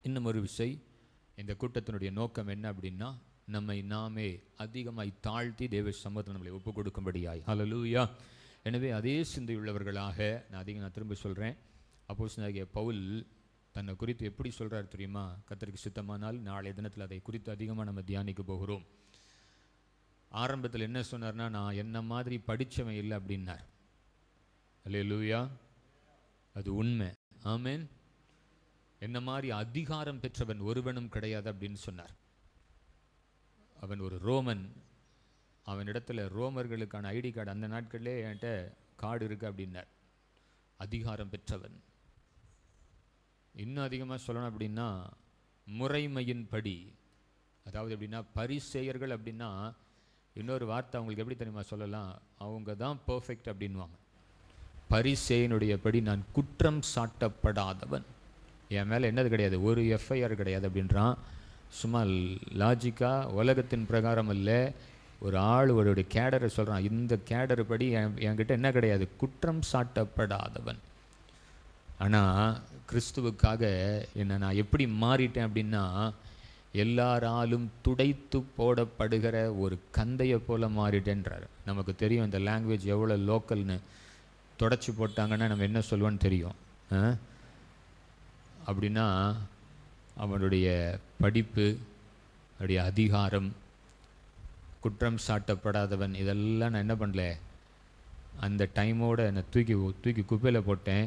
இன்னும் ஒரு விஷயம், இந்த கூட்டத்தினுடைய நோக்கம் என்ன அப்படின்னா, நம்மை நாமே அதிகமாய் தாழ்த்தி தேவ சமூகத்தில் நம்மளை ஒப்பு கொடுக்கும்படியாய். ஹல்லேலூயா. எனவே அதே சிந்தையுள்ளவர்களாக நான் திரும்ப சொல்கிறேன், அப்போஸ்தலனாகிய பவுல் தன்னை குறித்து எப்படி சொல்கிறார் தெரியுமா? கர்த்தருக்கு சித்தமானால் நாளைய தினத்தில் அதை குறித்து அதிகமாக நம்ம தியானிக்க போகிறோம். ஆரம்பத்தில் என்ன சொன்னார்னா, நான் என்ன மாதிரி படித்தவன் இல்லை அப்படின்னார். ஹல்லேலூயா. அது உண்மை. ஆமென். என்ன மாதிரி அதிகாரம் பெற்றவன் ஒருவனும் கிடையாது அப்படின்னு சொன்னார். அவன் ஒரு ரோமன். அவனிடத்துல ரோமர்களுக்கான ஐடி கார்டு அந்த நாட்களிலே என்கிட்ட கார்டு இருக்கு அப்படின்னார். அதிகாரம் பெற்றவன். இன்னும் அதிகமாக சொல்லணும் அப்படின்னா, முறைமையின் படி, அதாவது எப்படின்னா பரிசேயர்கள் அப்படின்னா, இன்னொரு வார்த்தை அவங்களுக்கு எப்படி தெரியுமா சொல்லலாம், அவங்க தான் பர்ஃபெக்ட் அப்படின்வாங்க. பரிசேயனுடைய படி நான் குற்றம் சாட்டப்படாதவன், என் மேலே என்னது கிடையாது, ஒரு எஃப்ஐஆர் கிடையாது அப்படின்றான். சும்மா லாஜிக்காக உலகத்தின் பிரகாரம் இல்லை, ஒரு ஆள் ஒரு கேடரை சொல்கிறான், இந்த கேடர் படி என்கிட்ட என்ன கிடையாது, குற்றம் சாட்டப்படாதவன். ஆனால் கிறிஸ்துவுக்காக என்ன நான் எப்படி மாறிட்டேன் அப்படின்னா, எல்லாராலும் துடைத்து போடப்படுகிற ஒரு கந்தையை போல மாறிட்டேன்றார். நமக்கு தெரியும் இந்த லாங்குவேஜ் எவ்வளோ லோக்கல்னு. தொடச்சி போட்டாங்கன்னா நம்ம என்ன சொல்லுவோன்னு தெரியும். அப்படின்னா அவனுடைய படிப்பு, அவனுடைய அதிகாரம், குற்றம் சாட்டப்படாதவன், இதெல்லாம் நான் என்ன பண்ணல, அந்த டைமோடு என்னை தூக்கி குப்பையில் போட்டேன்.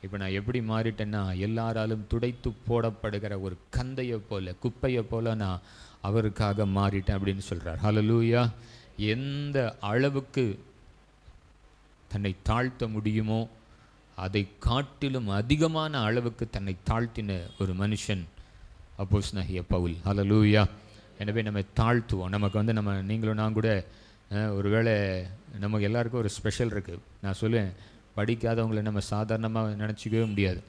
இப்போ நான் எப்படி மாறிட்டேன்னா, எல்லாராலும் துடைத்து போடப்படுகிற ஒரு கந்தையை போல, குப்பையை போல நான் அவருக்காக மாறிட்டேன் அப்படின்னு சொல்கிறார். ஹல்லேலூயா. எந்த அளவுக்கு தன்னை தாழ்த்த முடியுமோ அதை காட்டிலும் அதிகமான அளவுக்கு தன்னை தாழ்த்தின ஒரு மனுஷன் அப்போஸ்தலனாகிய பவுல். ஹல்லேலூயா. எனவே நம்ம தாழ்த்துவோம். நமக்கு நீங்களும் நான் கூட ஒருவேளை நமக்கு எல்லாருக்கும் ஒரு ஸ்பெஷல் இருக்குது. நான் சொல்லுவேன், படிக்காதவங்களை நம்ம சாதாரணமாக நினச்சிக்கவே முடியாது.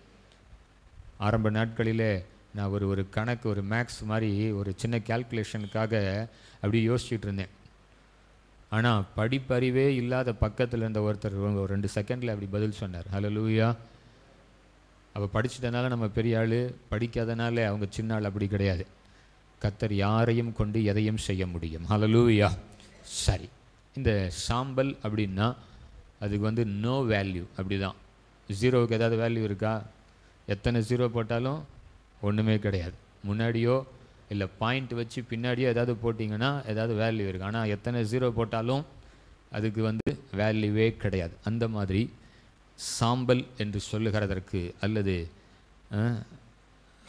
ஆரம்ப நாட்களிலே நான் ஒரு கணக்கு, ஒரு மேக்ஸ் மாதிரி ஒரு சின்ன கேல்குலேஷனுக்காக அப்படி யோசிச்சுட்டு இருந்தேன். ஆனால் படிப்பறிவே இல்லாத பக்கத்தில் இருந்த ஒருத்தர் ஒரு 2 செகண்டில் அப்படி பதில் சொன்னார். ஹல்லேலூயா. அப்போ படிச்சுட்டனால நம்ம பெரிய ஆள், படிக்காதனால அவங்க சின்ன ஆள் அப்படி கிடையாது. கர்த்தர் யாரையும் கொண்டு எதையும் செய்ய முடியும். ஹல்லேலூயா. சரி, இந்த சாம்பல் அப்படின்னா அதுக்கு நோ வேல்யூ, அப்படி தான். ஜீரோவுக்கு ஏதாவது வேல்யூ இருக்கா? எத்தனை ஜீரோ போட்டாலும் ஒன்றுமே கிடையாது. முன்னாடியோ இல்லை பாயிண்ட் வச்சு பின்னாடியோ ஏதாவது போட்டிங்கன்னா ஏதாவது வேல்யூ இருக்குது. ஆனால் எத்தனை ஜீரோ போட்டாலும் அதுக்கு வேல்யூவே கிடையாது. அந்த மாதிரி சாம்பல் என்று சொல்லுகிறதற்கு, அல்லது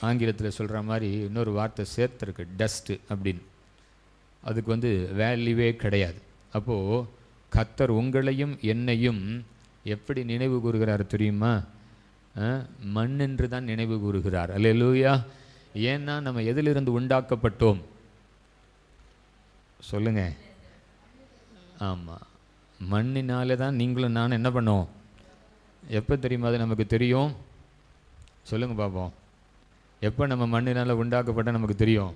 ஆங்கிலத்தில் சொல்கிற மாதிரி இன்னொரு வார்த்தை சேர்த்துருக்கு, டஸ்ட்டு அப்படின்னு. அதுக்கு வேல்யூவே கிடையாது. அப்போது கர்த்தர் உங்களையும் என்னையும் எப்படி நினைவு கூறுகிறார் தெரியுமா? மண் என்று தான் நினைவு கூறுகிறார். அல்லேலூயா. ஏன்னா நம்ம எதிலிருந்து உண்டாக்கப்பட்டோம் சொல்லுங்க? ஆமாம், மண்ணினாலே தான் நீங்களும் நானும் என்ன பண்ணோம். எப்போ தெரியுமா அது நமக்கு தெரியும்? சொல்லுங்க பார்ப்போம். எப்போ நம்ம மண்ணினால் உண்டாக்கப்பட்டால் நமக்கு தெரியும்?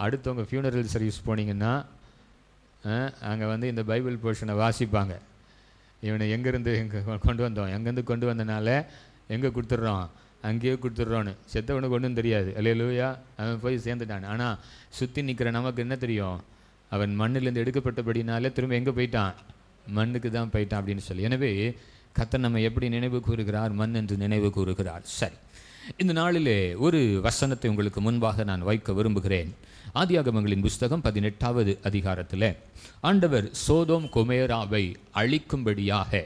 அடுத்தவங்க ஃபியூனரல் சர்வீஸ் போனீங்கன்னா அங்கே இந்த பைபிள் போர்ஷனை வாசிப்பாங்க. இவனை எங்கேருந்து கொண்டு வந்தோம், எங்கேருந்து கொண்டு வந்தனால எங்கே கொடுத்துட்றோம், அங்கேயே கொடுத்துட்றோன்னு. செத்தவனுக்கு ஒன்றும் தெரியாது. அல்லேலூயா. அவன் போய் சேர்ந்துட்டான். ஆனால் சுற்றி நிற்கிற நமக்கு என்ன தெரியும்? அவன் மண்ணிலேருந்து எடுக்கப்பட்டபடினாலே திரும்ப எங்கே போயிட்டான்? மண்ணுக்கு தான் போயிட்டான் அப்படின்னு சொல்லி. எனவே கர்த்தர் நம்ம எப்படி நினைவு கூறுகிறார்? மண் என்று நினைவு கூறுகிறார். சரி, இந்த நாளிலே ஒரு வசனத்தை உங்களுக்கு முன்பாக நான் வைக்க விரும்புகிறேன். ஆதியாகமங்களின் புஸ்தகம் 18வது அதிகாரத்தில் ஆண்டவர் சோதோம் கொமோராவை அழிக்கும்படியாக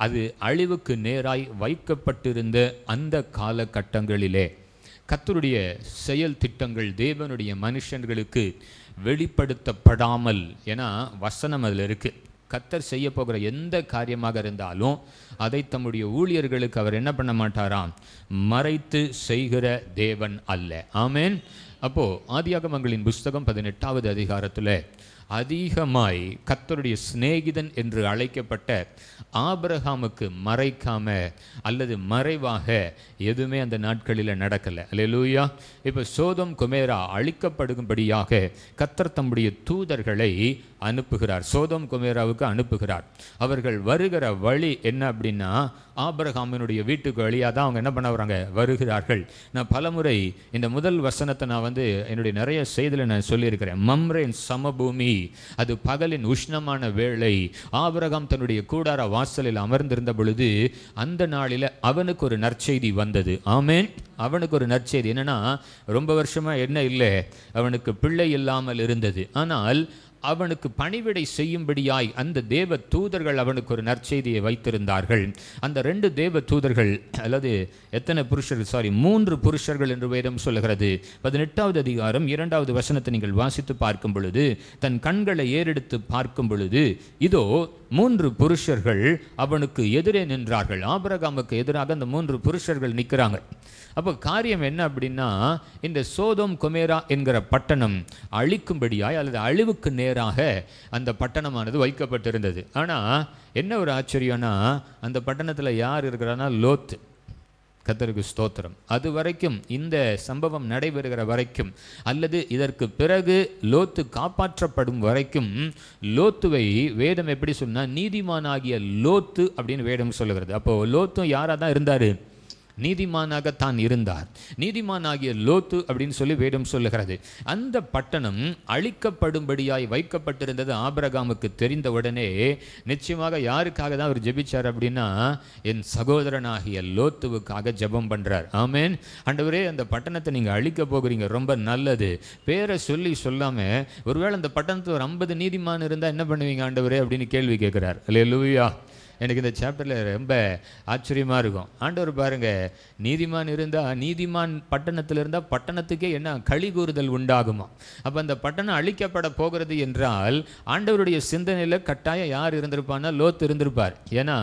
அது அழிவுக்கு நேராய் வைக்கப்பட்டிருந்த அந்த காலகட்டங்களிலே கர்த்தருடைய செயல் திட்டங்கள் தேவனுடைய மனுஷர்களுக்கு வெளிப்படுத்தப்படாமல், ஏன்னா வசனம் அதில் இருக்குது, கர்த்தர் செய்ய போகிற எந்த காரியமாக இருந்தாலும் அதை தம்முடைய ஊழியர்களுக்கு அவர் என்ன பண்ண மாட்டாராம், மறைத்து செய்கிற தேவன் அல்ல. ஆமென். அப்போது ஆதியாகமங்களின் புஸ்தகம் 18வது அதிகாரத்தில் அதிகமாய் கர்த்தருடைய சிநேகிதன் என்று அழைக்கப்பட்ட ஆபிரகாமுக்கு மறைக்காம அல்லது மறைவாக எதுவுமே அந்த நாட்களில் நடக்கலை. அல்லேலூயா. இப்போ சோதோம் கொமோரா அழிக்கப்படும்படியாக கர்த்தர் தம்முடைய தூதர்களை அனுப்புகிறார், சோதோம் கொமோராவுக்கு அனுப்புகிறார். அவர்கள் வருகிற வழி என்ன அப்படின்னா, ஆபிரகாமினுடைய வீட்டுக்கு வழியாக தான் அவங்க என்ன பண்ண வராங்க, வருகிறார்கள். நான் பலமுறை இந்த முதல் வசனத்தை நான் என்னுடைய நிறைய செய்தியில் நான் சொல்லியிருக்கிறேன். மம்ரேன் சமபூமி, அது பகலின் உஷ்ணமான வேளை. ஆபிரகாம் தன்னுடைய கூடார வாசலில் அமர்ந்திருந்த பொழுது அந்த நாளில் அவனுக்கு ஒரு நற்செய்தி வந்தது. ஆமேன். அவனுக்கு ஒரு நற்செய்தி என்னன்னா, ரொம்ப வருஷமாக என்ன இல்லை, அவனுக்கு பிள்ளை இல்லாமல் இருந்தது. ஆனால் அவனுக்கு பணிவிடை செய்யும்படியாய் அந்த தேவ தூதர்கள் அவனுக்கு ஒரு நற்செய்தியை வைத்திருந்தார்கள். அந்த 2 தேவ தூதர்கள், அல்லது எத்தனை புருஷர்கள், 3 புருஷர்கள் என்று வேதம் சொல்லுகிறது. 18வது அதிகாரம் 2வது வசனத்தை நீங்கள் வாசித்து பார்க்கும் பொழுது, தன் கண்களை ஏறெடுத்து பார்க்கும் பொழுது இதோ 3 புருஷர்கள் அவனுக்கு எதிரே நின்றார்கள். ஆபிரகாமுக்கு எதிராக அந்த 3 புருஷர்கள் நிற்கிறாங்க. அப்போ காரியம் என்ன அப்படின்னா, இந்த சோதோம் கொமோரா என்கிற பட்டணம் அழிக்கும்படியாய் அல்லது அழிவுக்கு நேராக அந்த பட்டணமானது வைக்கப்பட்டிருந்தது. ஆனால் என்ன ஒரு ஆச்சரியம்னா, அந்த பட்டணத்தில் யார் இருக்கிறான்னா, லோத்து. கர்த்தருக்கு ஸ்தோத்திரம். அது வரைக்கும், இந்த சம்பவம் நடைபெறுகிற வரைக்கும் அல்லது இதற்கு பிறகு லோத்து காப்பாற்றப்படும் வரைக்கும், லோத்துவை வேதம் எப்படி சொன்னா, நீதிமானாகிய லோத்து அப்படின்னு வேதம் சொல்லுகிறது. அப்போ லோத்தும் யாராக தான் இருந்தார், நீதிமானாகத்தான் இருந்தார். நீதிமானாகிய லோத்து அப்படின்னு சொல்லி வேதம் சொல்லுகிறது. அந்த பட்டணம் அழிக்கப்படும்படியாய் வைக்கப்பட்டிருந்தது ஆபிரகாமுக்கு தெரிந்தவுடனே நிச்சயமாக யாருக்காக தான் அவர் ஜெபிச்சார் அப்படின்னா, என் சகோதரனாகிய லோத்துவுக்காக ஜெபம் பண்றார். ஆமேன். ஆண்டவரே, அந்த பட்டணத்தை நீங்க அழிக்க போகிறீங்க, ரொம்ப நல்லது. பேரை சொல்லி சொல்லாம, ஒருவேளை அந்த பட்டணத்தில் ஒரு 50 நீதிமான் இருந்தா என்ன பண்ணுவீங்க ஆண்டவரே அப்படின்னு கேள்வி கேட்கிறார். அல்லேலூயா. எனக்கு இந்த சாப்டரில் ரொம்ப ஆச்சரியமாக இருக்கும். ஆண்டவர் பாருங்க, நீதிமான் இருந்தால், நீதிமான் பட்டணத்தில் இருந்தால் பட்டணத்துக்கே என்ன களி கூறுதல் உண்டாகுமா. அப்போ அந்த பட்டணம் அழிக்கப்பட போகிறது என்றால் ஆண்டவருடைய சிந்தனையில் கட்டாயம் யார் இருந்திருப்பான்னா, லோத் இருந்திருப்பார். ஏன்னா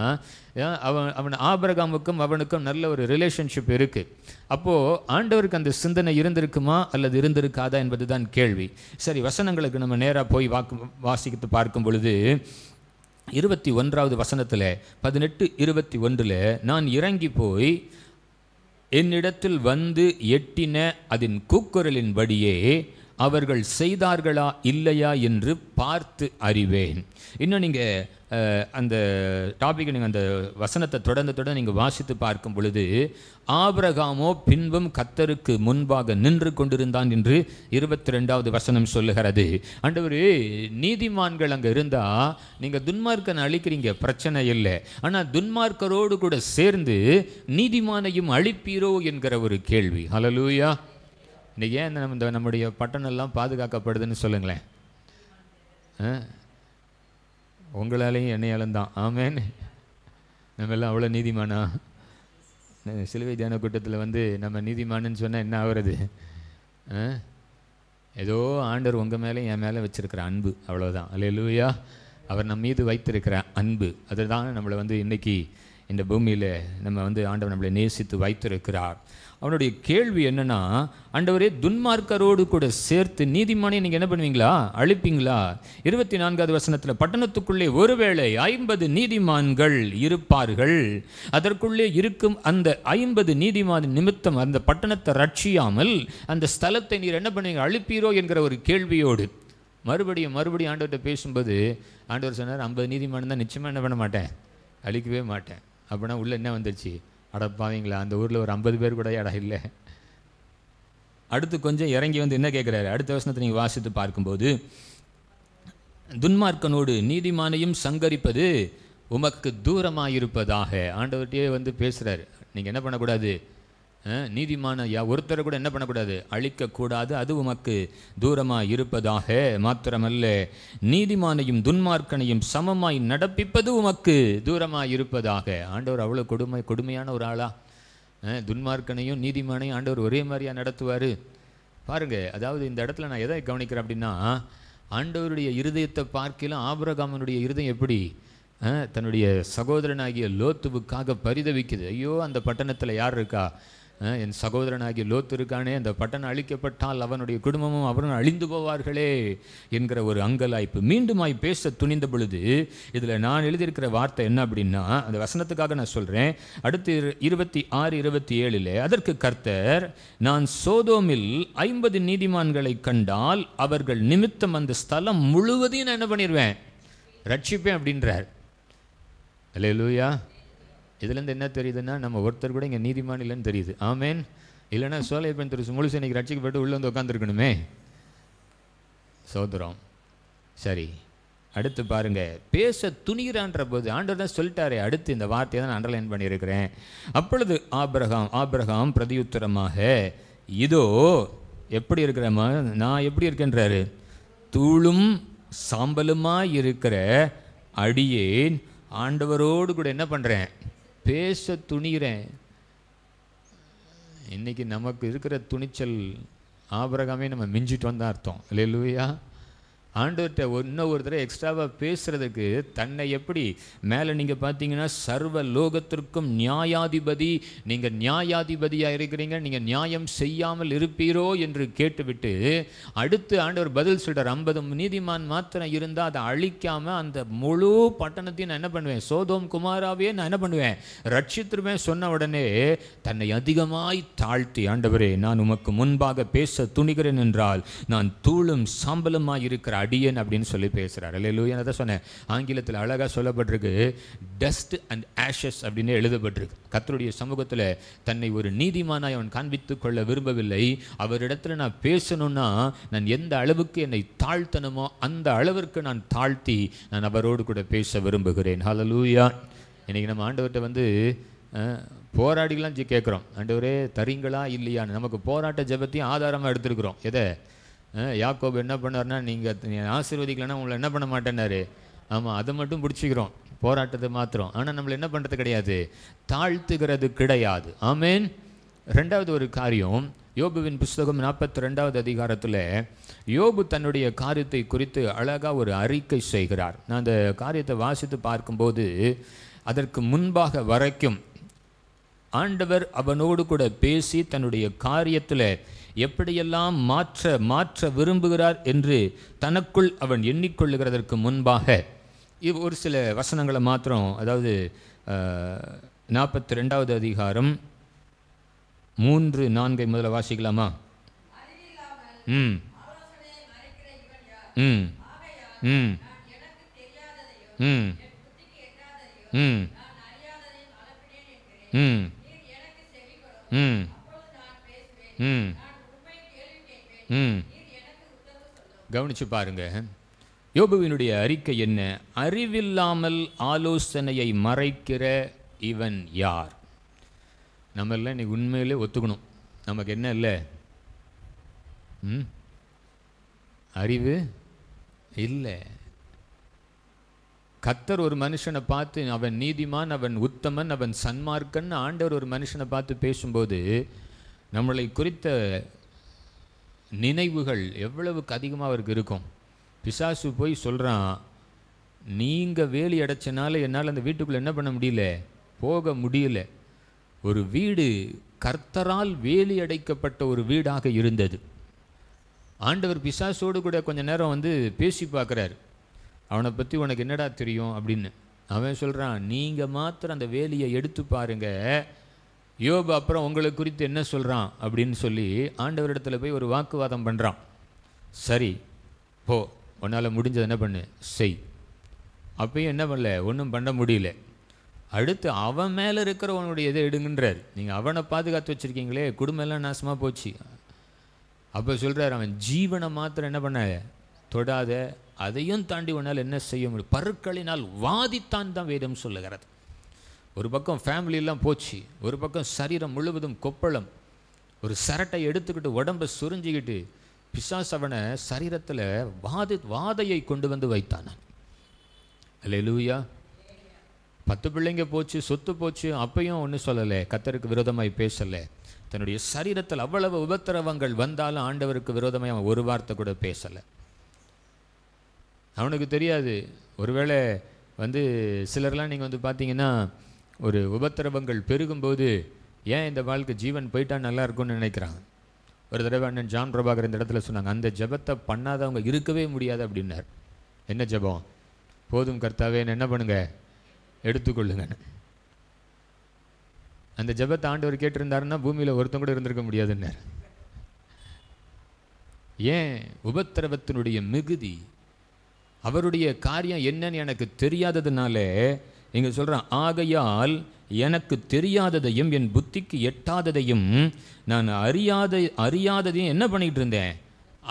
அவன் ஆபிரகாமுக்கும் அவனுக்கும் நல்ல ஒரு ரிலேஷன்ஷிப் இருக்குது. அப்போது ஆண்டவருக்கு அந்த சிந்தனை இருந்திருக்குமா அல்லது இருந்திருக்காதா என்பது தான் கேள்வி. சரி, வசனங்களுக்கு நம்ம நேராக போய் வாசித்து பார்க்கும் பொழுது 21வது வசனத்தில் 18:21 நான் இறங்கி போய் என்னிடத்தில் வந்து எட்டின அதன் கூக்குரலின்படியே அவர்கள் செய்தார்களா இல்லையா என்று பார்த்து அறிவேன். இன்னும் நீங்கள் அந்த டாபிக்கை நீங்கள் அந்த வசனத்தை தொடர்ந்து நீங்கள் வாசித்து பார்க்கும் பொழுது, ஆபிரகாமோ பின்பும் கர்த்தருக்கு முன்பாக நின்று கொண்டிருந்தான் என்று 22வது வசனம் சொல்லுகிறது. ஆண்டவரே, நீதிமான்கள் அங்கே இருந்தால் நீங்கள் துன்மார்க்கனை அழிக்கிறீங்க, பிரச்சனை இல்லை. ஆனால் துன்மார்க்கரோடு கூட சேர்ந்து நீதிமானையும் அழிப்பீரோ என்கிற ஒரு கேள்வி. ஹல்லேலூயா. இன்றைக்கி ஏன் நம்முடைய பட்டணம்லாம் பாதுகாக்கப்படுதுன்னு சொல்லுங்களேன். உங்களாலேயும் என்னையாலும் தான். ஆமேன். நம்ம எல்லாம் அவ்வளோ நீதிமானா? சிலுவை தியான கூட்டத்தில் நம்ம நீதிமானன்னு சொன்னால் என்ன ஆகுறது? ஏதோ ஆண்டவர் உங்கள் மேலே என் மேலே வச்சுருக்கிற அன்பு, அவ்வளோதான். அல்லேலூயா. அவர் நம் மீது வைத்திருக்கிற அன்பு, அதுதான் நம்மளை இன்றைக்கி இந்த பூமியில் நம்ம ஆண்டவர் நம்மளை நேசித்து வைத்திருக்கிறார். அவனுடைய கேள்வி என்னன்னா, ஆண்டவரே, துன்மார்க்கரோடு கூட சேர்த்து நீதிமானை நீங்கள் என்ன பண்ணுவீங்களா, அழிப்பீங்களா? 24வது வசனத்தில், பட்டணத்துக்குள்ளே ஒருவேளை 50 நீதிமான்கள் இருப்பார்கள், அதற்குள்ளே இருக்கும் அந்த 50 நீதிமான் நிமித்தம் அந்த பட்டணத்தை ரட்சியாமல் அந்த ஸ்தலத்தை நீர் என்ன பண்ணுவீங்க, அழிப்பீரோ என்கிற ஒரு கேள்வியோடு மறுபடியும் ஆண்டவர்கிட்ட பேசும்போது ஆண்டவர் சொன்னார், 50 நீதிமான் தான் நிச்சயமாக என்ன பண்ண மாட்டேன், அழிக்கவே மாட்டேன். அப்படின்னா உள்ள என்ன வந்துருச்சு, அடப்பாவீங்களா, அந்த ஊரில் ஒரு 50 பேர் கூட இடம் இல்லை. அடுத்து கொஞ்சம் இறங்கி என்ன கேட்குறாரு, அடுத்த வசனத்தை நீங்கள் வாசித்து பார்க்கும்போது, துன்மார்க்கனோடு நீதிமானையும் சங்கரிப்பது உமக்கு தூரமாயிருப்பதாக ஆண்டவர்கிட்டயே பேசுகிறாரு. நீங்கள் என்ன பண்ணக்கூடாது, நீதிமான ஒருத்தரை கூட என்ன பண்ணக்கூடாது, அழிக்கக்கூடாது, அது உமக்கு தூரமாக இருப்பதாக. மாத்திரமல்ல, நீதிமானையும் துன்மார்க்கனையும் சமமாய் நடப்பிப்பது உமக்கு தூரமாக இருப்பதாக. ஆண்டவர் அவ்வளோ கொடுமையான ஒரு ஆளா? துன்மார்க்கனையும் நீதிமானையும் ஆண்டவர் ஒரே மாதிரியாக நடத்துவார் பாருங்க. அதாவது இந்த இடத்துல நான் எதை கவனிக்கிறேன் அப்படின்னா, ஆண்டவருடைய இருதயத்தை பார்க்கலாம் ஆபிரகாமனுடைய இருதயம் எப்படி தன்னுடைய சகோதரனாகிய லோத்துவுக்காக பரிதவிக்குது. ஐயோ, அந்த பட்டணத்தில் யார் இருக்கா, என் சகோதரனாகிய லோத்து இருக்கானே, அந்த பட்டணம் அழிக்கப்பட்டால் அவனுடைய குடும்பமும் அவரும் அழிந்து போவார்களே என்கிற ஒரு அங்கலாய்ப்பு. மீண்டுமாய் பேச துணிந்த பொழுது இதில் நான் எழுதியிருக்கிற வார்த்தை என்ன அப்படின்னா, அந்த வசனத்துக்காக நான் சொல்கிறேன். அடுத்து 26-27 அதற்கு கர்த்தர், நான் சோதோமில் 50 நீதிமான்களை கண்டால் அவர்கள் நிமித்தம் அந்த ஸ்தலம் முழுவதையும் நான் என்ன பண்ணிடுவேன், ரட்சிப்பேன் அப்படின்றார். அல்லேலூயா. இதுலேருந்து என்ன தெரியுதுன்னா, நம்ம ஒருத்தர் கூட இங்கே நீதிமான் இல்லைன்னு தெரியுது. ஆமேன். இல்லைன்னா சோலையப்பன் திரு முழுசு இன்னைக்கு ரட்சிக்கப்பட்டு உள்ளே வந்து உட்காந்துருக்கணுமே. சோதரம். சரி, அடுத்து பாருங்க, பேச துணிகிறான்ற போது ஆண்டவர் தான் சொல்லிட்டாரே. அடுத்து இந்த வார்த்தையை தான் நான் அண்டர்லைன் பண்ணியிருக்கிறேன். அப்பொழுது ஆபிரகாம் பிரதியுத்தரமாக, இதோ எப்படி இருக்கிறமா, நான் எப்படி இருக்கேன்றாரு, தூளும் சாம்பலுமாய் இருக்கிற அடியேன் ஆண்டவரோடு கூட என்ன பண்ணுறேன், பேச துணிகிறேன். இன்னைக்கு நமக்கு இருக்கிற துணிச்சல் ஆபிரகாமே நம்ம மிஞ்சிட்டு வந்தா அர்த்தம். அல்லேலூயா. ஆண்டவர்கிட்ட இன்னும் ஒரு தடவை எக்ஸ்ட்ராவாக பேசுகிறதுக்கு தன்னை எப்படி மேலே நீங்கள் பார்த்தீங்கன்னா, சர்வ லோகத்திற்கும் நியாயாதிபதி, நீங்கள் நியாயாதிபதியாக இருக்கிறீங்க, நீங்கள் நியாயம் செய்யாமல் இருப்பீரோ என்று கேட்டுவிட்டு அடுத்து ஆண்டவர் பதில் சொல்கிறார், 50 நீதிமான் மாத்திரம் இருந்தால் அதை அழிக்காமல் அந்த முழு பட்டணத்தையும் நான் என்ன பண்ணுவேன், சோதோம் குமாராவே நான் என்ன பண்ணுவேன், ரட்சித்திருவேன். சொன்ன உடனே தன்னை அதிகமாய் தாழ்த்தி, ஆண்டவரே நான் உமக்கு முன்பாக பேச துணிகிறேன் என்றால் நான் தூளும் சாம்பலுமாய் இருக்கிற அடியேன் அப்படின்னு சொல்லி பேசுகிறார். அல்லேலூயா. நான் தான் சொன்னேன், ஆங்கிலத்தில் அழகாக சொல்லப்பட்டிருக்கு, டஸ்ட் அண்ட் ஆஷஸ் அப்படின்னு எழுதப்பட்டிருக்கு. கர்த்தருடைய சமூகத்தில் தன்னை ஒரு நீதிமானாய் அவன் காண்பித்து கொள்ள விரும்பவில்லை. அவரிடத்துல நான் பேசணும்னா நான் எந்த அளவுக்கு என்னை தாழ்த்தணுமோ அந்த அளவிற்கு நான் தாழ்த்தி நான் அவரோடு கூட பேச விரும்புகிறேன். ஹல்லேலூயா. இன்னைக்கு நம்ம ஆண்டவர்கிட்ட வந்து போராடிலாம் கேட்குறோம், ஆண்டவரே தரீங்களா இல்லையான்னு. நமக்கு போராட்ட ஜெபத்தையும் ஆதாரமாக எடுத்துருக்குறோம். எதை, யாக்கோபு என்ன பண்ணார்னா, நீங்கள் ஆசீர்வதிக்கலன்னா உங்களை என்ன பண்ண மாட்டேன்னாரு. ஆமாம், அதை மட்டும் பிடிச்சிக்கிறோம், போராட்டத்தை மாத்திரம். ஆனால் நம்மளை என்ன பண்ணுறது கிடையாது, தாழ்த்துகிறது கிடையாது. ஆமேன். ரெண்டாவது ஒரு காரியம், யோபுவின் புஸ்தகம் 42வது அதிகாரத்தில் யோபு தன்னுடைய காரியத்தை குறித்து அழகாக ஒரு அறிக்கை செய்கிறார். நான் அந்த காரியத்தை வாசித்து பார்க்கும்போது அதற்கு முன்பாக வரைக்கும் ஆண்டவர் அவனோடு கூட பேசி தன்னுடைய காரியத்தில் எப்படியெல்லாம் மாற்ற விரும்புகிறார் என்று தனக்குள் அவன் எண்ணிக்கொள்ளுகிறதற்கு முன்பாக ஒரு சில வசனங்களை மாத்திரம், அதாவது 42வது அதிகாரம் 3-4 முதல்ல வாசிக்கலாமா? ம் ம் ம் ம் ம் ம் ம் ம் ம் கவனிச்சு பாருங்க, யோபுவினுடைய அறிக்கை என்ன? அறிவில்லாமல் ஆலோசனையை மறைக்கிற இவன் யார்? நம்ம எல்லாம் இன்னைக்கு உண்மையிலே ஒத்துக்கணும், நமக்கு என்ன இல்லை, அறிவு இல்லை. கர்த்தர் ஒரு மனுஷனை பார்த்து அவன் நீதிமான், அவன் உத்தமன், அவன் சன்மார்க்கன், ஆண்டவர் ஒரு மனுஷனை பார்த்து பேசும்போது நம்மளை குறித்த நினைவுகள் எவ்வளவுக்கு அதிகமாக அவருக்கு இருக்கும். பிசாசு போய் சொல்கிறான், நீங்கள் வேலி அடைச்சனால என்னால் அந்த வீட்டுக்குள்ளே என்ன பண்ண முடியல, போக முடியல. ஒரு வீடு கர்த்தரால் வேலி அடைக்கப்பட்ட ஒரு வீடாக இருந்தது. ஆண்டவர் பிசாசோடு கூட கொஞ்ச நேரம் வந்து பேசி பார்க்குறாரு, அவனை பற்றி உனக்கு என்னடா தெரியும் அப்படின்னு. அவன் சொல்கிறான், நீங்கள் மாத்திரம் அந்த வேலியை எடுத்து பாருங்க, யோபு அப்புறம் உங்களை குறித்து என்ன சொல்கிறான் அப்படின்னு சொல்லி ஆண்டவரிடத்துல போய் ஒரு வாக்குவாதம் பண்ணுறான். சரி போ, உன்னால் முடிஞ்சது என்ன பண்ணு செய். அப்பயும் என்ன பண்ணல, ஒன்றும் பண்ண முடியல. அடுத்து அவன் மேலே இருக்கிறவனுடைய இதை எடுங்கன்றார். நீங்கள் அவனை பாதுகாத்து வச்சுருக்கீங்களே, குடும்பம் எல்லாம் நாசமாக போச்சு. அப்போ சொல்கிறார், அவன் ஜீவனை மாத்திரம் என்ன பண்ண தொடாத, அதையும் தாண்டி உன்னால் என்ன செய்ய முடியும், பருக்களினால் வாதித்தான் தான் வேதம் சொல்லுகிறது. ஒரு பக்கம் ஃபேமிலியெல்லாம் போச்சு, ஒரு பக்கம் சரீரம் முழுவதும் கொப்பளம், ஒரு சரட்டை எடுத்துக்கிட்டு உடம்பை சுரிஞ்சிக்கிட்டு பிசாசு அவனை சரீரத்தில் வாதையை கொண்டு வந்து வைத்தான். அல்லேலூயா. 10 பிள்ளைங்க போச்சு, சொத்து போச்சு, அப்பையும் ஒன்றும் சொல்லலை, கர்த்தருக்கு விரோதமாய் பேசலை. தன்னுடைய சரீரத்தில் அவ்வளவு உபத்திரவங்கள் வந்தாலும் ஆண்டவருக்கு விரோதமாய் அவன் ஒரு வார்த்தை கூட பேசலை. அவனுக்கு தெரியாது, ஒருவேளை வந்து சிலர்லாம் நீங்கள் வந்து பார்த்தீங்கன்னா ஒரு உபத்திரவங்கள் பெருகும்போது ஏன் இந்த வாழ்க்கை ஜீவன் போயிட்டா நல்லா இருக்கும்னு நினைக்கிறாங்க. ஒரு தடவை அண்ணன் ஜான் பிரபாகர் இந்த இடத்துல சொன்னாங்க, அந்த ஜெபத்தை பண்ணாதவங்க இருக்கவே முடியாது அப்படின்னார். என்ன ஜெபம்? போதும் கர்த்தாவே என்ன பண்ணுங்க, எடுத்துக்கொள்ளுங்க. அந்த ஜெபத்தை ஆண்டவர் கேட்டிருந்தாருன்னா பூமியில் ஒருத்தம் கூட இருந்திருக்க முடியாதுன்னார். ஏன்? உபத்திரவத்தினுடைய மிகுதி, அவருடைய காரியம் என்னன்னு எனக்கு தெரியாததுனால இங்கே சொல்கிறேன், ஆகையால் எனக்கு தெரியாததையும் என் புத்திக்கு எட்டாததையும் நான் அறியாததையும் என்ன பண்ணிக்கிட்டு இருந்தேன்?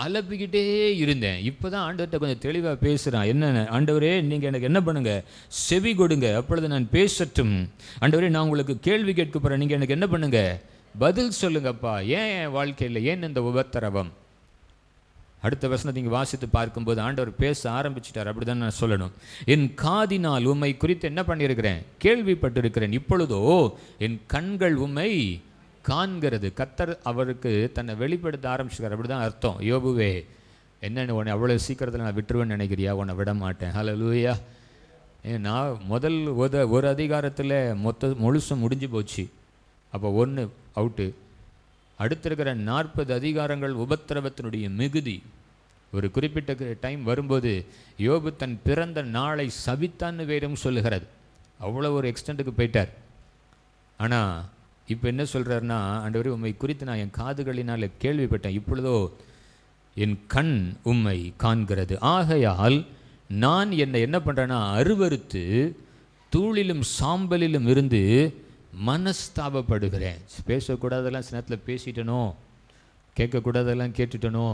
அலப்பிக்கிட்டே இருந்தேன். இப்போ தான் ஆண்டவர்கிட்ட கொஞ்சம் தெளிவாக பேசுகிறான். என்ன ஆண்டவரே, நீங்கள் எனக்கு என்ன பண்ணுங்க, செவி கொடுங்க, அப்பொழுது நான் பேசட்டும். ஆண்டவரே, நான் உங்களுக்கு கேள்வி கேட்க போகிறேன், நீங்கள் எனக்கு என்ன பண்ணுங்க, பதில் சொல்லுங்கப்பா. ஏன் என் வாழ்க்கையில் ஏன் இந்த உபத்திரவம்? அடுத்த வசனத்தை இங்கே வாசித்து பார்க்கும்போது ஆண்டவர் பேச ஆரம்பிச்சிட்டார். அப்படி தான் நான் சொல்லணும். என் காதினால் உம்மை குறித்து என்ன பண்ணியிருக்கிறேன்? கேள்விப்பட்டிருக்கிறேன். இப்பொழுதோ என் கண்கள் உம்மை காண்கிறது. கர்த்தர் அவருக்கு தன்னை வெளிப்படுத்த ஆரம்பிச்சிருக்கார். அப்படி தான் அர்த்தம். யோபுவே, என்னென்னு உன்னை அவ்வளோ சீக்கிரத்தில் நான் விட்டுருவேன்னு நினைக்கிறியா? உன்னை விட மாட்டேன். ஹல்லேலூயா. நான் முதல் ஒரு அதிகாரத்தில் முழுசும் முடிஞ்சு போச்சு. அப்போ 1 அவுட்டு. அடுத்திருக்கிற 40 அதிகாரங்கள் உபத்திரவத்தினுடைய மிகுதி. ஒரு குறிப்பிட்ட டைம் வரும்போது யோபு தன் பிறந்த நாளை சபித்தான்னு வேறும் சொல்லுகிறது. அவ்வளோ ஒரு எக்ஸ்டெண்ட்டுக்கு போயிட்டார். ஆனால் இப்போ என்ன சொல்கிறாருன்னா, ஆண்டவரே, உம்மை குறித்து நான் என் காதுகளினால் கேள்விப்பட்டேன், இப்பொழுதோ என் கண் உம்மை காண்கிறது. ஆகையால் நான் என்னை என்ன பண்ணுறேன்னா அருவருத்து தூளிலும் சாம்பலிலும் இருந்து மனஸ்தாபப்படுகிறேன். பேசக்கூடாதெல்லாம் சில நேரத்தில் பேசிட்டனோ, கேட்கக்கூடாதெல்லாம் கேட்டுட்டனோ.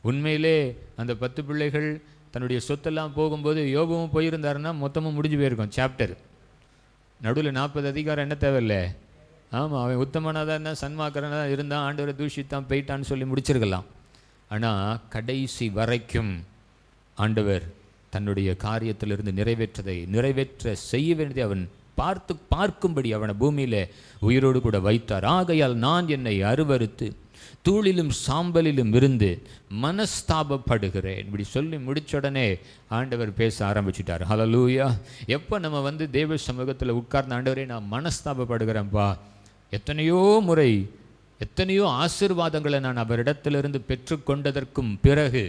உண்மையிலே அந்த 10 பிள்ளைகள் தன்னுடைய சொத்தெல்லாம் போகும்போது யோபுவும் போயிருந்தாருன்னா மொத்தமும் முடிஞ்சு போயிருக்கும் சாப்டர். நடுவில் 40 அதிகாரம் என்ன தேவையில்லை. ஆமாம், அவன் உத்தமனாக தான் இருந்தான், சன்மாக்கரனாக தான் இருந்தான், ஆண்டவரை தூஷித்தான், போயிட்டான்னு சொல்லி முடிச்சிருக்கலாம். ஆனால் கடைசி வரைக்கும் ஆண்டவர் தன்னுடைய காரியத்திலிருந்து நிறைவேற்ற செய்ய வேண்டியதை அவன் பார்க்கும்படி அவனை பூமியில் உயிரோடு கூட வைத்தார். ஆகையால் நான் என்னை அருவருத்து தூளிலும் சாம்பலிலும் இருந்து மனஸ்தாபப்படுகிறேன். இப்படி சொல்லி முடிச்ச உடனே ஆண்டவர் பேச ஆரம்பிச்சுட்டார். ஹல்லேலூயா. எப்போ நம்ம தேவ சமூகத்தில் உட்கார்ந்த, ஆண்டவரே நான் மனஸ்தாபப்படுகிறேன்ப்பா, எத்தனையோ முறை எத்தனையோ ஆசீர்வாதங்களை நான் அவரிடத்திலிருந்து பெற்றுக்கொண்டதற்கும் பிறகு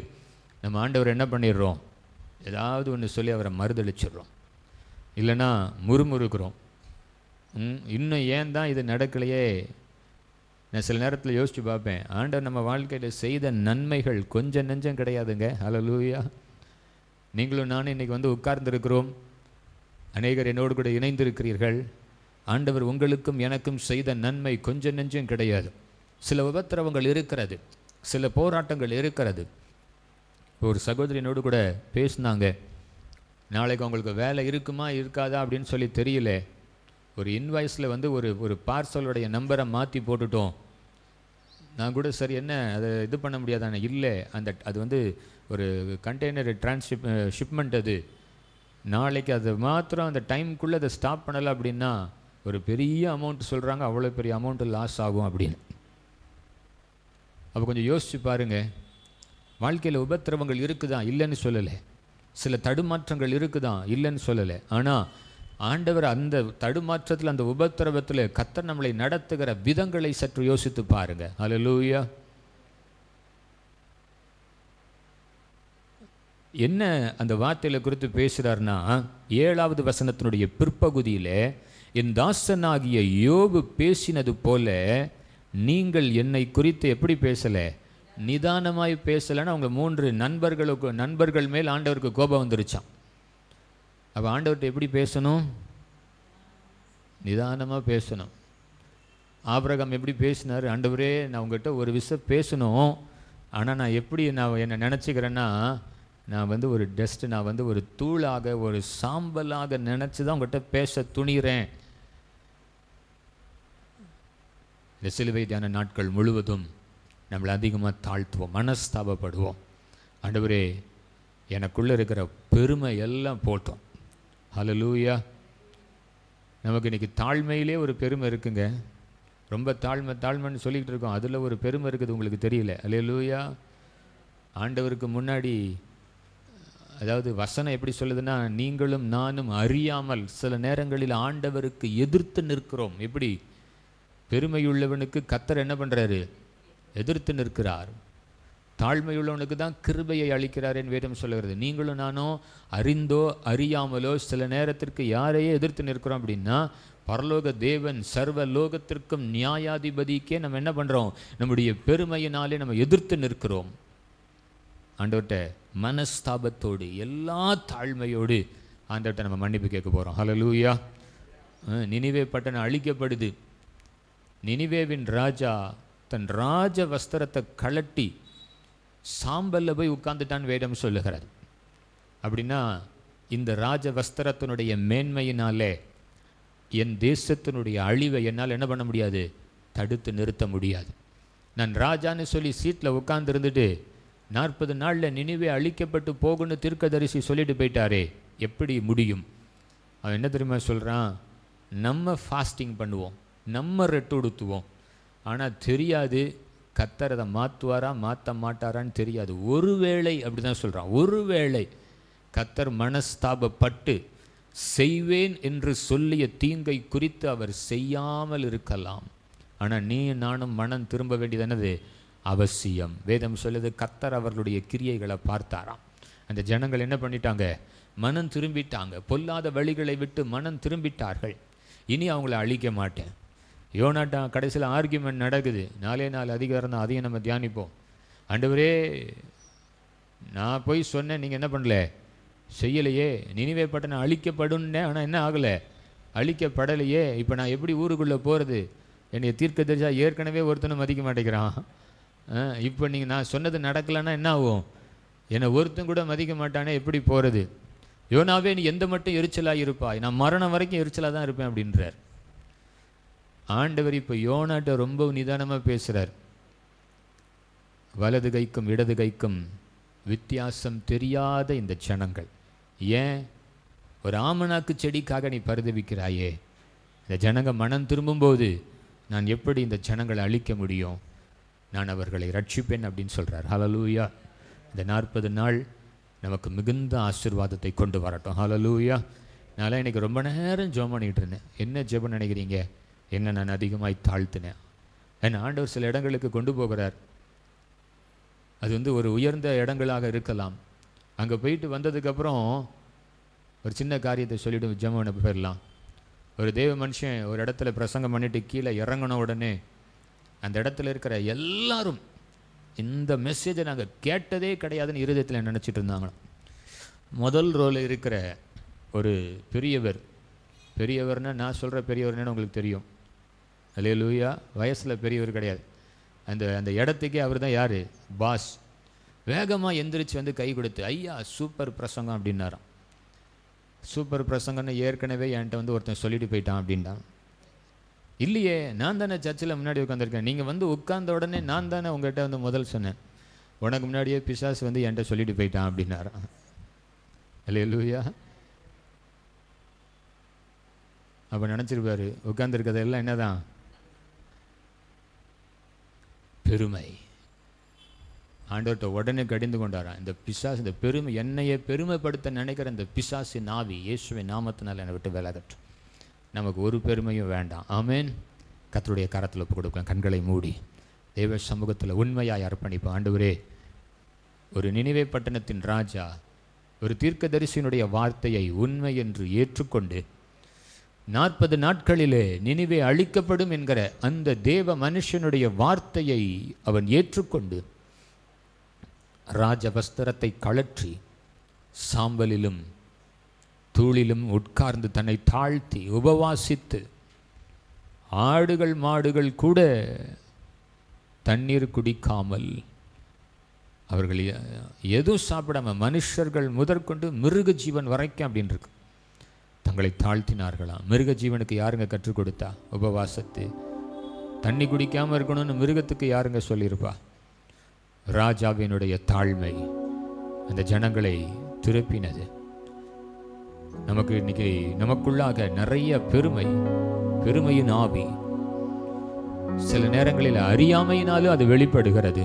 நம்ம ஆண்டவர் என்ன பண்ணிடுறோம்? ஏதாவது ஒன்று சொல்லி அவரை மறுதளிச்சிடுறோம், இல்லைன்னா முறுமுறுக்கிறோம். இன்னும் ஏன் தான் இது நடக்கலையே? நான் சில நேரத்தில் யோசித்து பார்ப்பேன், ஆண்டவர் நம்ம வாழ்க்கையில் செய்த நன்மைகள் கொஞ்சம் நெஞ்சம் கிடையாதுங்க. ஹல்லேலூயா. நீங்களும் நானும் இன்றைக்கி உட்கார்ந்துருக்கிறோம். அநேகர் என்னோடு கூட இணைந்திருக்கிறீர்கள். ஆண்டவர் உங்களுக்கும் எனக்கும் செய்த நன்மை கொஞ்சம் நெஞ்சம் கிடையாது. சில உபத்திரவங்கள் இருக்கிறது, சில போராட்டங்கள் இருக்கிறது. ஒரு சகோதரியினோடு கூட பேசினாங்க, நாளைக்கு அவங்களுக்கு வேலை இருக்குமா இருக்காதா அப்படின்னு சொல்லி தெரியல. ஒரு இன்வாய்ஸில் ஒரு பார்சலுடைய நம்பரை மாற்றி போட்டுட்டோம். நான் கூட சரி என்ன அதை இது பண்ண முடியாதானே? இல்லை, அது ஒரு கண்டெய்னர் ஷிப்மெண்ட், அது நாளைக்கு அது மாத்திரம் அந்த டைமுக்குள்ளே அதை ஸ்டாப் பண்ணலை அப்படின்னா ஒரு பெரிய அமௌண்ட் சொல்கிறாங்க, அவ்வளோ பெரிய அமௌண்ட்டு லாஸ் ஆகும் அப்படின்னு. அப்போ கொஞ்சம் யோசித்து பாருங்கள். வாழ்க்கையில் உபத்திரவங்கள் இருக்குதான், இல்லைன்னு சொல்லலை. சில தடுமாற்றங்கள் இருக்குதான், இல்லைன்னு சொல்லலை. ஆனால் ஆண்டவர் அந்த தடுமாற்றத்தில், அந்த உபத்திரவத்தில் கர்த்தர் நம்மளை நடத்துகிற விதங்களை சற்று யோசித்து பாருங்க. ஹல்லேலூயா. என்ன அந்த வார்த்தையில குறித்து பேசுகிறார்னா, 7வது வசனத்தினுடைய பிற்பகுதியில், என் தாசனாகிய யோபு பேசினது போல நீங்கள் என்னை குறித்து எப்படி பேசலை? நிதானமாய் பேசலைன்னு அவங்க 3 நண்பர்கள் மேல் ஆண்டவருக்கு கோபம் வந்துருச்சான். அப்போ ஆண்டவர்கிட்ட எப்படி பேசணும்? நிதானமாக பேசணும். ஆபிரகாம் எப்படி பேசினார்? ஆண்டவரே, நான் உங்கள்கிட்ட ஒரு விஷயம் பேசணும், ஆனால் நான் எப்படி என்னை நினச்சிக்கிறேன்னா, நான் ஒரு டஸ்ட்டு, நான் ஒரு தூளாக, ஒரு சாம்பலாக நினச்சி தான் உங்கள்கிட்ட பேச துணிகிறேன். இந்த சிலுவை தியான நாட்கள் முழுவதும் நம்மளை அதிகமாக தாழ்த்துவோம், மனஸ்தாபப்படுவோம். ஆண்டவரே, எனக்குள்ளே இருக்கிற பெருமை எல்லாம் போட்டோம். ஹல்லேலூயா. நமக்கு இன்றைக்கி தாழ்மையிலே ஒரு பெருமை இருக்குங்க. ரொம்ப தாழ்மைன்னு சொல்லிக்கிட்டு இருக்கோம், அதில் ஒரு பெருமை இருக்குது, உங்களுக்கு தெரியல. ஹல்லேலூயா. ஆண்டவருக்கு முன்னாடி, அதாவது வசனம் எப்படி சொல்லுதுன்னா, நீங்களும் நானும் அறியாமல் சில நேரங்களில் ஆண்டவருக்கு எதிர்த்து நிற்கிறோம். எப்படி? பெருமையுள்ளவனுக்கு கர்த்தர் என்ன பண்ணுறாரு? எதிர்த்து நிற்கிறார். தாழ்மையுள்ளவனுக்கு தான் கிருபையை அளிக்கிறார் என்று வேதம் சொல்லுகிறது. நீங்களும் நானும் அறிந்தோ அறியாமலோ சில நேரத்திற்கு யாரையே எதிர்த்து நிற்கிறோம் அப்படின்னா, பரலோக தேவன் சர்வ லோகத்திற்கும் நியாயாதிபதிக்கே நம்ம என்ன பண்ணுறோம்? நம்முடைய பெருமையினாலே நம்ம எதிர்த்து நிற்கிறோம். ஆண்டவர்கிட்ட மனஸ்தாபத்தோடு எல்லா தாழ்மையோடு ஆண்டவர்கிட்ட நம்ம மன்னிப்பு கேட்க போகிறோம். ஹல்லேலூயா. நினிவே பட்டணம் அழிக்கப்படுது. நினிவேவின் ராஜா தன் ராஜ வஸ்திரத்தை கழட்டி சாம்பல்ல போய் உட்கார்ந்துட்டான்னு வேதம் சொல்லுகிறது. அப்படின்னா இந்த ராஜ வஸ்திரத்தினுடைய மேன்மையினாலே என் தேசத்தினுடைய அழிவை என்னால் என்ன பண்ண முடியாது? தடுத்து நிறுத்த முடியாது. நான் ராஜான்னு சொல்லி சீட்டில் உட்கார்ந்து இருந்துட்டு 40 நாளில் நினிவே அழிக்கப்பட்டு போகுன்னு தீர்க்கதரிசி சொல்லிட்டு போயிட்டாரே, எப்படி முடியும்? அவன் என்ன தெரியுமா சொல்கிறான்? நம்ம ஃபாஸ்டிங் பண்ணுவோம், நம்ம ரெட்டு உடுத்துவோம், ஆனால் தெரியாது கர்த்தர் அதை மாற்றுவாரா மாற்ற மாட்டாரான்னு தெரியாது. ஒருவேளை அப்படி தான் சொல்கிறான், ஒருவேளை கர்த்தர் மனஸ்தாபப்பட்டு செய்வேன் என்று சொல்லிய தீங்கை குறித்து அவர் செய்யாமல் இருக்கலாம். ஆனால் நீ நானும் மனம் திரும்ப வேண்டியது என்னது? அவசியம். வேதம் சொல்லுது கர்த்தர் அவர்களுடைய கிரியைகளை பார்த்தாராம். அந்த ஜனங்கள் என்ன பண்ணிட்டாங்க? மனம் திரும்பிட்டாங்க. பொல்லாத வழிகளை விட்டு மனம் திரும்பிட்டார்கள். இனி அவங்கள அழிக்க மாட்டேன். யோனாட்டா கடைசியில் ஆர்கியூமெண்ட் நடக்குது. 4 அதிகாரம் தான், அதையும் நம்ம தியானிப்போம். ஆண்டவரே, நான் போய் சொன்னேன், நீங்கள் என்ன பண்ணல, செய்யலையே. நினிவே பட்டணம் அழிக்கப்படும்னே, ஆனால் என்ன ஆகலை? அழிக்கப்படலையே. இப்போ நான் எப்படி ஊருக்குள்ளே போகிறது? என்னை தீர்க்கதரிசியா ஏற்கனவே ஒருத்தனை மதிக்க மாட்டேங்கிறான். இப்போ நீங்கள் நான் சொன்னது நடக்கலைன்னா என்ன ஆகும்? என்னை ஒருத்தன் கூட மதிக்க மாட்டானே, எப்படி போகிறது? யோனாவே, நீ எந்த மட்டும் எரிச்சலாக இருப்பாய், நான் மரணம் வரைக்கும் எரிச்சலாக தான் இருப்பேன் அப்படின்றார். ஆண்டவர் இப்போ யோனாட்ட ரொம்ப நிதானமாக பேசுகிறார். வலது கைக்கும் இடது கைக்கும் வித்தியாசம் தெரியாத இந்த ஜனங்கள், ஏன் ஒரு ஆமணாக்கு செடிக்காக நீ பரிதவிக்கிறாயே? இந்த ஜனங்க மனம் திரும்பும்போது நான் எப்படி இந்த ஜனங்களை அழிக்க முடியும்? நான் அவர்களை ரட்சிப்பேன் அப்படின்னு சொல்கிறார். ஹல்லேலூயா. இந்த 40 நாள் நமக்கு மிகுந்த ஆசீர்வாதத்தை கொண்டு வரட்டும். ஹல்லேலூயா. நான் இன்றைக்கி ரொம்ப நேரம் ஜெபம் பண்ணிகிட்டு இருந்தேன். என்ன ஜெபம் நினைக்கிறீங்க? என்ன நான் அதிகமாய் தாழ்த்தினேன். என் ஆண்டவர் சில இடங்களுக்கு கொண்டு போகிறார். அது ஒரு உயர்ந்த இடங்களாக இருக்கலாம். அங்கே போயிட்டு வந்ததுக்கப்புறம் ஒரு சின்ன காரியத்தை சொல்லிவிட்டு ஜெபம் போயிடலாம். ஒரு தேவ மனுஷன் ஒரு இடத்துல பிரசங்கம் பண்ணிட்டு கீழே இறங்கின உடனே அந்த இடத்துல இருக்கிற எல்லாரும் இந்த மெசேஜை நாங்கள் கேட்டதே கிடையாதுன்னு இருதயத்தில் நினச்சிட்டு இருந்தாங்களாம். முதல் ரோவில் இருக்கிற ஒரு பெரியவர்னா நான் சொல்கிற பெரியவர்னு உங்களுக்கு தெரியும். அல்லேலூயா. வயசில் பெரியவர் கிடையாது. அந்த இடத்துக்கே அவர் தான் யார்? பாஸ். வேகமாக எந்திரிச்சு கை கொடுத்து, ஐயா சூப்பர் பிரசங்கம் அப்படின்னாராம். சூப்பர் பிரசங்கன்னு ஏற்கனவே என்கிட்ட ஒருத்தன் சொல்லிட்டு போயிட்டான் அப்படின்ட்டான். இல்லையே, நான் தானே சர்ச்சில் முன்னாடி உட்காந்துருக்கேன். நீங்கள் உட்கார்ந்த உடனே நான் தானே உங்கள்கிட்ட முதல் சொன்னேன், உனக்கு முன்னாடியே பிசாசு என்கிட்ட சொல்லிட்டு போயிட்டான் அப்படின்னாராம். அல்லேலூயா. அப்போ நினச்சிருப்பாரு உட்காந்துருக்கிறதெல்லாம் என்னதான்? பெருமை. ஆண்டவர்கிட்ட உடனே கடிந்து கொண்டாராம். இந்த பிசாசு, இந்த பெருமை, என்னையே பெருமைப்படுத்த நினைக்கிற இந்த பிசாசின் ஆவி இயேசுவின் நாமத்தினால் என்னை விட்டு விலகட்டும். நமக்கு ஒரு பெருமையும் வேண்டாம். ஆமேன். கர்த்தருடைய கரத்தில் ஒப்பு கொடுக்கலாம். கண்களை மூடி தேவ சமூகத்தில் உண்மையாய் அர்ப்பணிப்போம். ஆண்டவரே, ஒரு நினிவே பட்டணத்தின் ராஜா ஒரு தீர்க்கதரிசியினுடைய வார்த்தையை உண்மை என்று ஏற்றுக்கொண்டு 40 நாட்களிலே நினிவே அழிக்கப்படும் என்கிற அந்த தேவ மனுஷனுடைய வார்த்தையை அவன் ஏற்றுக்கொண்டு ராஜ வஸ்திரத்தை கழற்றி சாம்பலிலும் தூளிலும் உட்கார்ந்து தன்னை தாழ்த்தி உபவாசித்து, ஆடுகள் மாடுகள் கூட தண்ணீர் குடிக்காமல், அவர்கள் எதுவும் சாப்பிடாம, மனுஷர்கள் முதற்கொண்டு மிருக ஜீவன் வரைக்கும் அப்படின்னு இருக்கு, தங்களை தாழ்த்தினார்களாம். மிருக ஜீவனுக்கு யாருங்க கற்றுக் கொடுத்தா? உபவாசத்து. தண்ணி குடிக்காமல் இருக்கணும்னு மிருகத்துக்கு யாருங்க சொல்லியிருப்பா? ராஜாவினுடைய தாழ்மை அந்த ஜனங்களை திருப்பினது. நமக்கு இன்னைக்கு நமக்குள்ளாக நிறைய பெருமையின் ஆவி சில நேரங்களில் அறியாமையினாலும் அது வெளிப்படுகிறது.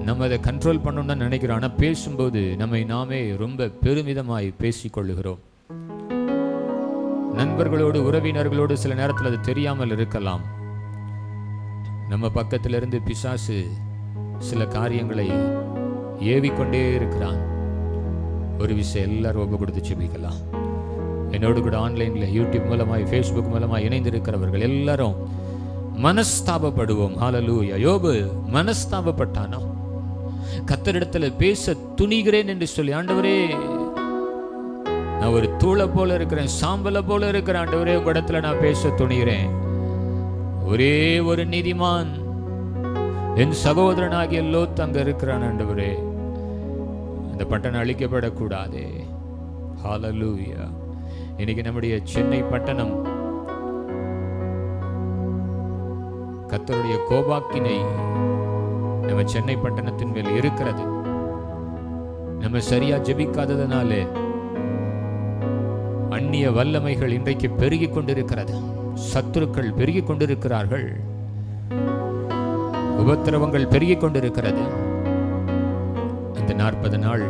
நம்ம அதை கண்ட்ரோல் பண்ணணும்னு நினைக்கிறோம். ஆனால் பேசும்போது நம்மை நாமே ரொம்ப பெருமிதமாய் பேசிக்கொள்ளுகிறோம். நண்பர்களோடு உறவினர்களோடு சில நேரத்தில் அது தெரியாமல் இருக்கலாம். நம்ம பக்கத்திலிருந்து பிசாசு சில காரியங்களை ஏவிக்கொண்டே இருக்கிறான். ஒரு விஷயம் எல்லாரும் ஒப்பு கொடுத்து செபிக்கலாம். என்னோடு கூட ஆன்லைனில் யூடியூப் மூலமாய் ஃபேஸ்புக் மூலமாய் இணைந்திருக்கிறவர்கள் எல்லாரும் மனஸ்தாபப்படுவோம். ஹல்லேலூயா. யோபு மனஸ்தாபப்பட்டானா? கர்த்தரிடத்தில் பேச துணிகிறேன் என்று சொல்லி, ஆண்டவரே நான் ஒரு தூளை போல இருக்கிறேன், சாம்பலை போல இருக்கிறேன், ஆண்டவரே உங்க இடத்துல நான் பேச துணிகிறேன். ஒரே ஒரு நீதிமான் என் சகோதரனாகிய லோத் அங்க இருக்கிறான், ஆண்டவரே அந்த பட்டணம் அழிக்கப்படக்கூடாது. ஹல்லேலூயா. இன்னைக்கு நம்முடைய சென்னை பட்டணம் கர்த்தருடைய கோபாக்கினை நம்ம சென்னை பட்டணத்தின் மேல் இருக்கிறது. நம்ம சரியா ஜெபிக்காததனால அந்நிய வல்லமைகள் இன்றைக்கு பெருகிக் கொண்டிருக்கிறது. சத்துருக்கள் பெருகிக் கொண்டிருக்கிறார்கள். உபத்திரவங்கள் பெருகிக் கொண்டிருக்கிறது. இந்த 40 நாள்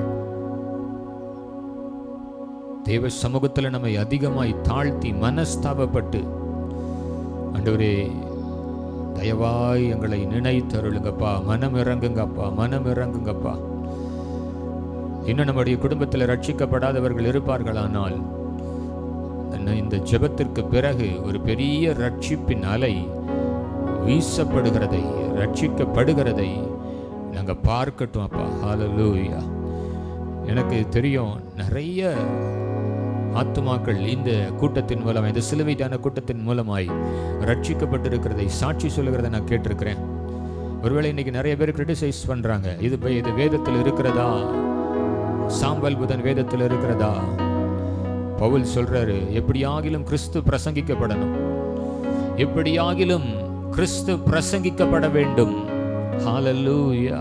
தேவ சமூகத்தில் நம்மை அதிகமாய் தாழ்த்தி மனஸ்தாபப்பட்டு, ஆண்டவரே தயவாய் எங்களை நினைத்தருளுங்கப்பா, மனம் இறங்குங்கப்பா, மனம் இறங்குங்கப்பா. இன்னும் நம்முடைய குடும்பத்தில் ரட்சிக்கப்படாதவர்கள் இருப்பார்களானால் இந்த ஜெபத்திற்கு பிறகு ஒரு பெரிய ரட்சிப்பின் அலை வீசப்படுகிறதை, ரட்சிக்கப்படுகிறதை நாங்கள் பார்க்கட்டும் அப்பா. ஹல்லேலூயா. எனக்கு தெரியும் நிறைய ஆத்துமாக்கள் இந்த கூட்டத்தின் மூலமாய், இந்த சிலுவை தியான கூட்டத்தின் மூலமாய் ரட்சிக்கப்பட்டிருக்கிறதை சாட்சி சொல்லுகிறத நான் கேட்டிருக்கிறேன். ஒருவேளை இன்னைக்கு நிறைய பேர் கிரிட்டிசைஸ் பண்றாங்க, இது வேதத்தில் இருக்கிறதா, சாம்பல் புதன் வேதத்தில் இருக்கிறதா? பவுல் சொல்றாரு, எப்படியாகிலும் கிறிஸ்து பிரசங்கிக்கப்படணும், எப்படியாகிலும் கிறிஸ்து பிரசங்கிக்கப்பட வேண்டும். ஹல்லேலூயா,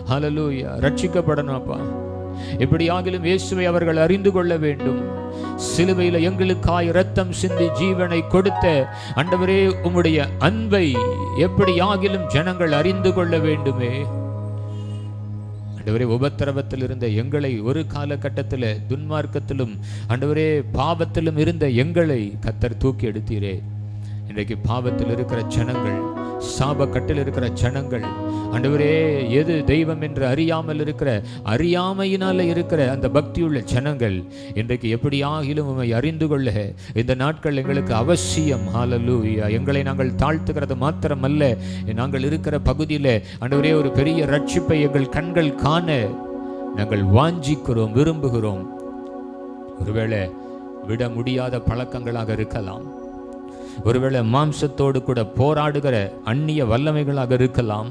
ஹல்லேலூயா. ரட்சிக்கப்படணும் அப்பா. எப்படியாகிலும் இயேசுவை அவர்கள் அறிந்து கொள்ள வேண்டும். சிலுவையில் எங்களுக்காய் இரத்தம் சிந்தி ஜீவனை கொடுத்த ஆண்டவரே உம்முடைய அன்பை எப்படியாகிலும் ஜனங்கள் அறிந்து கொள்ள வேண்டுமே. ஆண்டவரே உபத்திரவத்தில் இருந்த எங்களை, ஒரு காலகட்டத்தில் துன்மார்க்கத்திலும் ஆண்டவரே பாவத்திலும் இருந்த எங்களை கர்த்தர் தூக்கி எடுத்தீரே. இன்றைக்கு பாவத்தில் இருக்கிற ஜனங்கள், சாப கட்டில் இருக்கிற ஜனங்கள், ஆண்டவரே எது தெய்வம் என்று அறியாமல் இருக்கிற, அறியாமையினால இருக்கிற அந்த பக்தியுள்ள ஜனங்கள் இன்றைக்கு எப்படியாகிலும் உம்மை அறிந்து கொள்ள இந்த நாட்கள் எங்களுக்கு அவசியம். ஹல்லேலூயா. எங்களை நாங்கள் தாழ்த்துகிறது மாத்திரமல்ல, நாங்கள் இருக்கிற பகுதியில் ஆண்டவரே ஒரு பெரிய ரட்சிப்பை எங்கள் கண்கள் காண நாங்கள் வாஞ்சிக்கிறோம், விரும்புகிறோம். ஒருவேளை விட முடியாத பழக்கங்களாக இருக்கலாம், ஒருவேளை மாம்சத்தோடு கூட போராடுகிற அந்நிய வல்லமைகளாக இருக்கலாம்,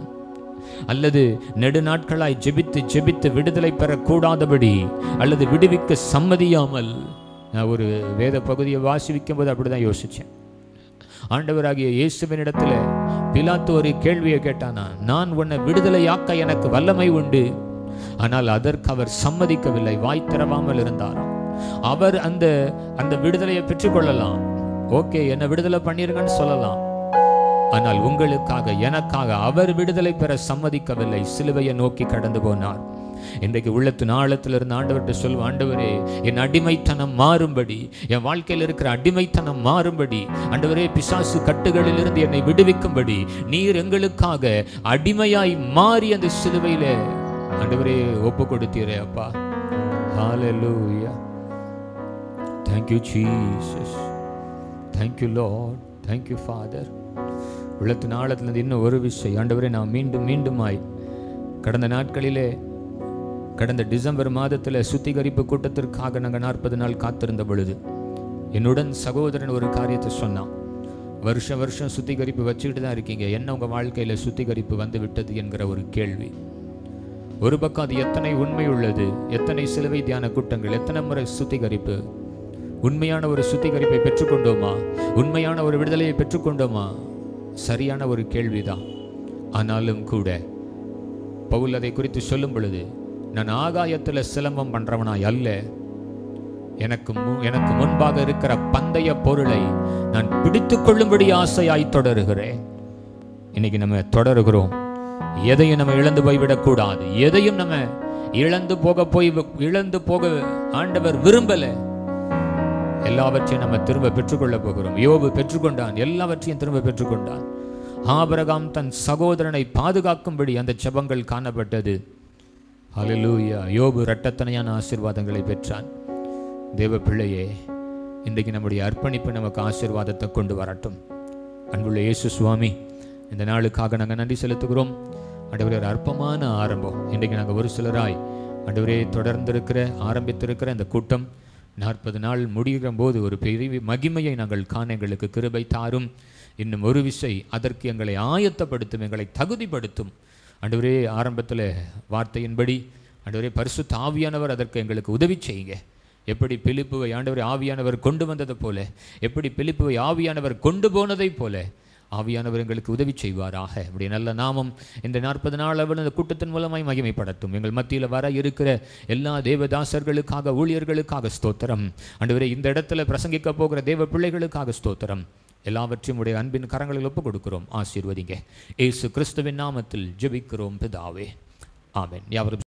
அல்லது நெடுநாட்களாய் ஜெபித்து ஜெபித்து விடுதலை பெறக்கூடாதபடி அல்லது விடுவிக்க சம்மதியாமல். நான் ஒரு வேத பகுதியை வாசிக்கும் போது அப்படிதான் யோசிச்சேன். ஆண்டவராகிய இயேசுவினிடத்துல பிலாத்து ஒரு கேள்வியை கேட்டானா, நான் உன்னை விடுதலையாக்க எனக்கு வல்லமை உண்டு. ஆனால் அதற்கு அவர் சம்மதிக்கவில்லை, வாய் திறவாமல் இருந்தாராம். அவர் அந்த விடுதலையை பெற்றுக்கொள்ளலாம், ஓகே என்ன விடுதலை பண்ணிருங்கன்னு சொல்லலாம். ஆனால் உங்களுக்காக எனக்காக அவர் விடுதலை பெற சம்மதிக்கவில்லை, சிலுவையை நோக்கி கடந்து போனார். இன்றைக்கு உள்ளத்தின் ஆழத்தில் இருந்து ஆண்டவர்கிட்ட சொல்லுவோம், ஆண்டவரே என் அடிமைத்தனம் மாறும்படி, என் வாழ்க்கையில் இருக்கிற அடிமைத்தனம் மாறும்படி, ஆண்டவரே பிசாசு கட்டுகளில் இருந்து என்னை விடுவிக்கும்படி நீர் எங்களுக்காக அடிமையாய் மாறி அந்த சிலுவையில ஆண்டவரே ஒப்பு கொடுத்தீரே அப்பா. ஹல்லேலூயா. Thank you Jesus. Thank you Lord. Thank you Father. உள்ளத்தின் ஆழத்திலிருந்து இன்னும் ஒரு விஷயம், ஆண்டவரே நான் மீண்டுமாய் கடந்த நாட்களிலே, கடந்த டிசம்பர் மாதத்தில் சுத்திகரிப்பு கூட்டத்திற்காக நாங்கள் 40 நாள் காத்திருந்த பொழுது என்னுடன் சகோதரன் ஒரு காரியத்தை சொன்னான். வருஷம் சுத்திகரிப்பு வச்சுக்கிட்டு தான் இருக்கீங்க, என்ன உங்கள் வாழ்க்கையில் சுத்திகரிப்பு வந்து விட்டது என்கிற ஒரு கேள்வி. ஒரு பக்கம் அது எத்தனை உண்மை உள்ளது, எத்தனை சிலுவை தியான கூட்டங்கள், எத்தனை முறை சுத்திகரிப்பு, உண்மையான ஒரு சுத்திகரிப்பை பெற்றுக்கொண்டோமா, உண்மையான ஒரு விடுதலையை பெற்றுக்கொண்டோமா? சரியான ஒரு கேள்விதான். ஆனாலும் கூட பவுல் அதை குறித்து சொல்லும் பொழுது, நான் ஆகாயத்தில் சிலம்பம் பண்றவனாய் அல்ல, எனக்கு முன்பாக இருக்கிற பந்தய பொருளை நான் பிடித்து கொள்ளும்படி ஆசையாய் தொடருகிறேன். இன்னைக்கு நம்ம தொடருகிறோம். எதையும் நம்ம இழந்து போய்விடக்கூடாது, எதையும் நம்ம இழந்து போக ஆண்டவர் விரும்பல. எல்லாவற்றையும் நம்ம திரும்ப பெற்றுக்கொள்ள போகிறோம். யோபு பெற்றுக்கொண்டான், எல்லாவற்றையும் திரும்ப பெற்றுக்கொண்டான். ஆபிரகாம் தன் சகோதரனை பாதுகாக்கும்படி அந்த ஜெபங்கள் காணப்பட்டது. ஹல்லேலூயா. யோபு இரட்டத்தனையான ஆசீர்வாதங்களை பெற்றான். தேவ பிள்ளையே, இன்றைக்கு நம்முடைய அர்ப்பணிப்பு நமக்கு ஆசீர்வாதத்தை கொண்டு வரட்டும். அன்புள்ள இயேசு சுவாமி, இந்த நாளுக்காக நாங்கள் நன்றி செலுத்துகிறோம். ஆண்டவரே, ஒரு அற்பமான ஆரம்பம். இன்றைக்கு நாங்கள் ஒரு சிலராய் ஆண்டவரே ஆரம்பித்திருக்கிற இந்த கூட்டம் 40 நாள் முடிகிற போது ஒரு பெரிய மகிமையை நாங்கள் காண எங்களுக்கு கிருபை தாரும். இன்னும் ஒரு விசை அதற்கு எங்களை ஆயத்தப்படுத்தும், எங்களை தகுதிப்படுத்தும். ஆண்டவரே, ஆரம்பத்தில் வார்த்தையின்படி ஆண்டவரே பரிசுத்த ஆவியானவர் அதற்கு எங்களுக்கு உதவி செய்யுங்க. எப்படி பிலிப்புவை ஆண்டவரை ஆவியானவர் கொண்டு வந்தது போல, எப்படி பிலிப்புவை ஆவியானவர் கொண்டு போனதை போல ஆவியானவர் எங்களுக்கு உதவி செய்வாராக. இப்படி நல்ல நாமம் இந்த 40 நாள் இந்த கூட்டத்தின் மூலமாய் மகிமைப்படட்டும். எங்கள் மத்தியில் வர இருக்கிற எல்லா தேவதாசர்களுக்காக, ஊழியர்களுக்காக ஸ்தோத்திரம். ஆண்டவரே, இந்த இடத்துல பிரசங்கிக்க போகிற தேவ பிள்ளைகளுக்காக ஸ்தோத்திரம். எல்லாவற்றையும் உடைய அன்பின் கரங்களில் ஒப்புக் கொடுக்கிறோம். ஆசீர்வதிங்க. இயேசு கிறிஸ்துவின் நாமத்தில் ஜெபிக்கிறோம் பிதாவே, ஆமென். யாவரும்